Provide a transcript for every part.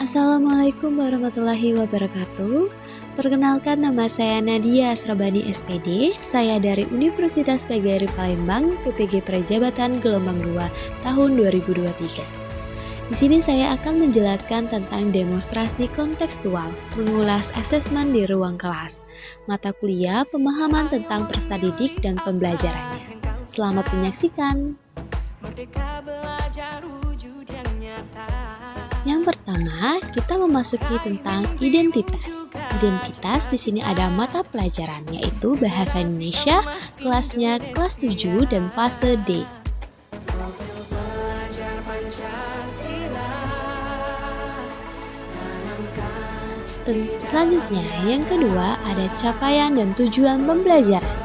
Assalamualaikum warahmatullahi wabarakatuh. Perkenalkan, nama saya Nadia Asrabani SPD. Saya dari Universitas PGRI Palembang, PPG Perjabatan Gelombang 2 tahun 2023. Di sini saya akan menjelaskan tentang demonstrasi kontekstual, mengulas asesmen di ruang kelas, mata kuliah pemahaman tentang peserta didik dan pembelajarannya. Selamat menyaksikan. Yang pertama, kita memasuki tentang identitas. Identitas di sini ada mata pelajaran, yaitu Bahasa Indonesia, kelasnya kelas 7 dan fase D. Selanjutnya, yang kedua ada capaian dan tujuan pembelajaran.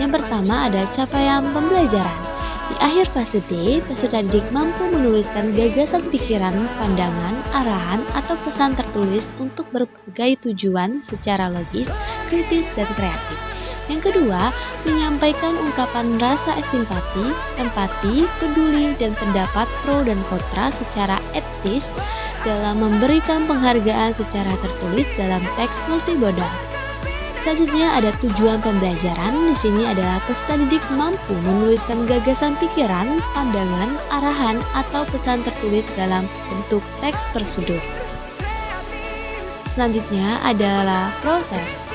Yang pertama ada capaian pembelajaran. Di akhir fase D, peserta didik mampu menuliskan gagasan pikiran, pandangan, arahan, atau pesan tertulis untuk berbagai tujuan secara logis, kritis, dan kreatif. Yang kedua, menyampaikan ungkapan rasa simpati, empati, peduli, dan pendapat pro dan kontra secara etis dalam memberikan penghargaan secara tertulis dalam teks multimodal. Selanjutnya ada tujuan pembelajaran. Di sini adalah peserta didik mampu menuliskan gagasan pikiran, pandangan, arahan, atau pesan tertulis dalam bentuk teks prosedur. Selanjutnya adalah proses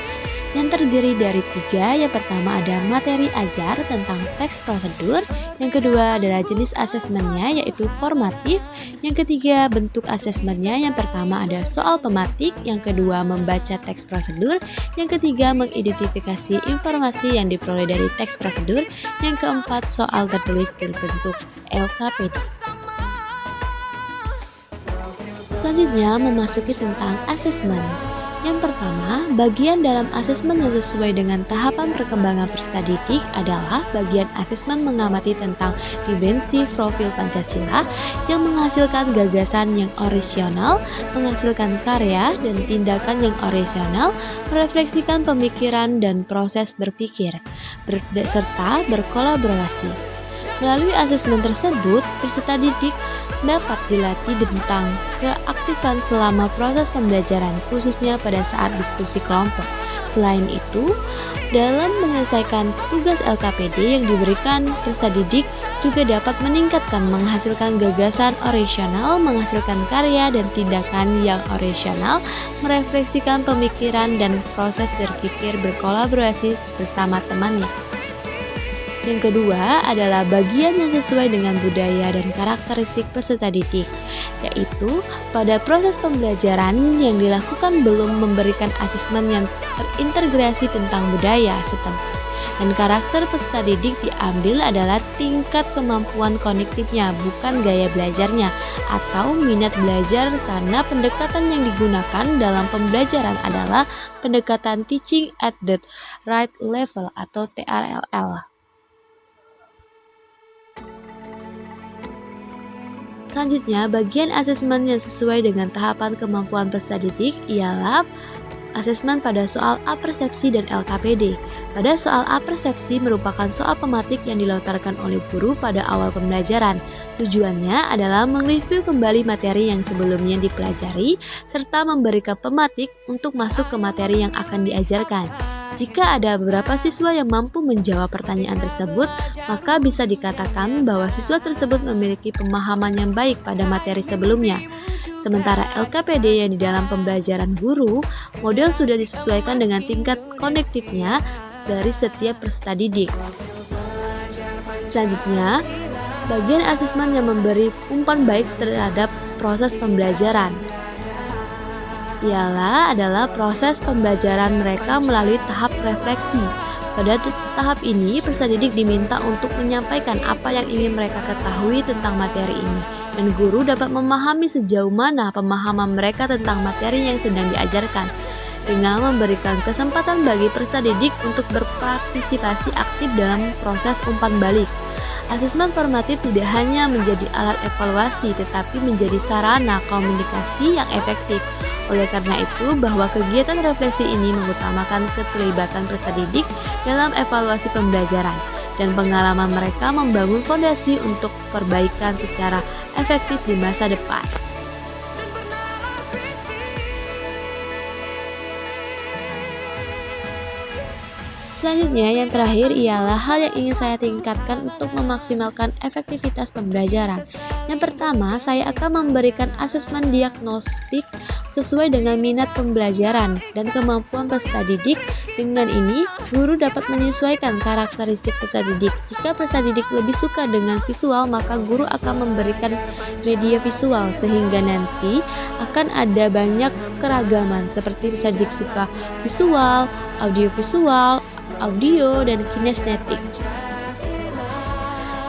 yang terdiri dari 3. Yang pertama ada materi ajar tentang teks prosedur. Yang kedua adalah jenis asesmennya, yaitu formatif. Yang ketiga bentuk asesmennya. Yang pertama ada soal pematik. Yang kedua membaca teks prosedur. Yang ketiga mengidentifikasi informasi yang diperoleh dari teks prosedur. Yang keempat soal tertulis berbentuk LKPD. Selanjutnya memasuki tentang asesmen. Yang pertama, bagian dalam asesmen yang sesuai dengan tahapan perkembangan peserta didik adalah bagian asesmen mengamati tentang dimensi profil Pancasila yang menghasilkan gagasan yang orisinal, menghasilkan karya dan tindakan yang orisinal, merefleksikan pemikiran dan proses berpikir, serta berkolaborasi. Melalui asesmen tersebut, peserta didik dapat dilatih tentang keaktifan selama proses pembelajaran, khususnya pada saat diskusi kelompok. Selain itu, dalam menyelesaikan tugas LKPD yang diberikan, peserta didik juga dapat meningkatkan menghasilkan gagasan orisinal, menghasilkan karya dan tindakan yang orisinal, merefleksikan pemikiran dan proses berpikir, berkolaborasi bersama temannya. Yang kedua adalah bagian yang sesuai dengan budaya dan karakteristik peserta didik, yaitu pada proses pembelajaran yang dilakukan belum memberikan asesmen yang terintegrasi tentang budaya setempat. Dan karakter peserta didik diambil adalah tingkat kemampuan kognitifnya, bukan gaya belajarnya atau minat belajar, karena pendekatan yang digunakan dalam pembelajaran adalah pendekatan teaching at the right level atau TRLL. Selanjutnya, bagian asesmen yang sesuai dengan tahapan kemampuan peserta didik ialah asesmen pada soal apersepsi dan LKPD. Pada soal apersepsi merupakan soal pematik yang dilontarkan oleh guru pada awal pembelajaran. Tujuannya adalah mereview kembali materi yang sebelumnya dipelajari, serta memberikan pematik untuk masuk ke materi yang akan diajarkan. Jika ada beberapa siswa yang mampu menjawab pertanyaan tersebut, maka bisa dikatakan bahwa siswa tersebut memiliki pemahaman yang baik pada materi sebelumnya. Sementara LKPD yang di dalam pembelajaran guru, model sudah disesuaikan dengan tingkat kognitifnya dari setiap peserta didik. Selanjutnya, bagian asesmen yang memberi umpan baik terhadap proses pembelajaran adalah proses pembelajaran mereka melalui tahap refleksi. Pada tahap ini, peserta didik diminta untuk menyampaikan apa yang ingin mereka ketahui tentang materi ini, dan guru dapat memahami sejauh mana pemahaman mereka tentang materi yang sedang diajarkan, dengan memberikan kesempatan bagi peserta didik untuk berpartisipasi aktif dalam proses umpan balik. Asesmen formatif tidak hanya menjadi alat evaluasi, tetapi menjadi sarana komunikasi yang efektif. Oleh karena itu, bahwa kegiatan refleksi ini mengutamakan keterlibatan peserta didik dalam evaluasi pembelajaran, dan pengalaman mereka membangun fondasi untuk perbaikan secara efektif di masa depan. Selanjutnya, yang terakhir ialah hal yang ingin saya tingkatkan untuk memaksimalkan efektivitas pembelajaran. Yang pertama, saya akan memberikan asesmen diagnostik sesuai dengan minat pembelajaran dan kemampuan peserta didik. Dengan ini, guru dapat menyesuaikan karakteristik peserta didik. Jika peserta didik lebih suka dengan visual, maka guru akan memberikan media visual sehingga nanti akan ada banyak keragaman seperti peserta didik suka visual, audiovisual, audio, dan kinestetik.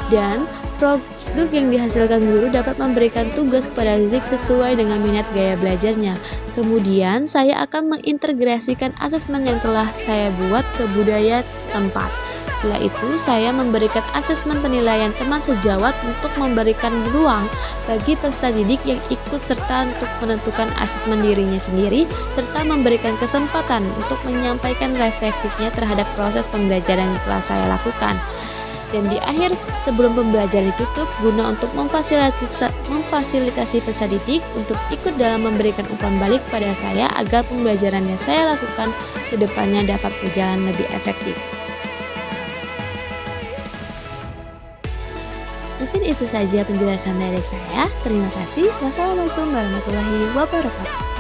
Dan produk yang dihasilkan guru dapat memberikan tugas kepada didik sesuai dengan minat gaya belajarnya. Kemudian saya akan mengintegrasikan asesmen yang telah saya buat ke budaya setempat. Setelah itu saya memberikan asesmen penilaian teman sejawat untuk memberikan ruang bagi peserta didik yang ikut serta untuk menentukan asesmen dirinya sendiri serta memberikan kesempatan untuk menyampaikan refleksinya terhadap proses pembelajaran yang telah saya lakukan. Dan di akhir sebelum pembelajaran ditutup, guna untuk memfasilitasi peserta didik untuk ikut dalam memberikan umpan balik pada saya agar pembelajaran yang saya lakukan ke depannya dapat berjalan lebih efektif. Mungkin itu saja penjelasan dari saya. Terima kasih. Wassalamualaikum warahmatullahi wabarakatuh.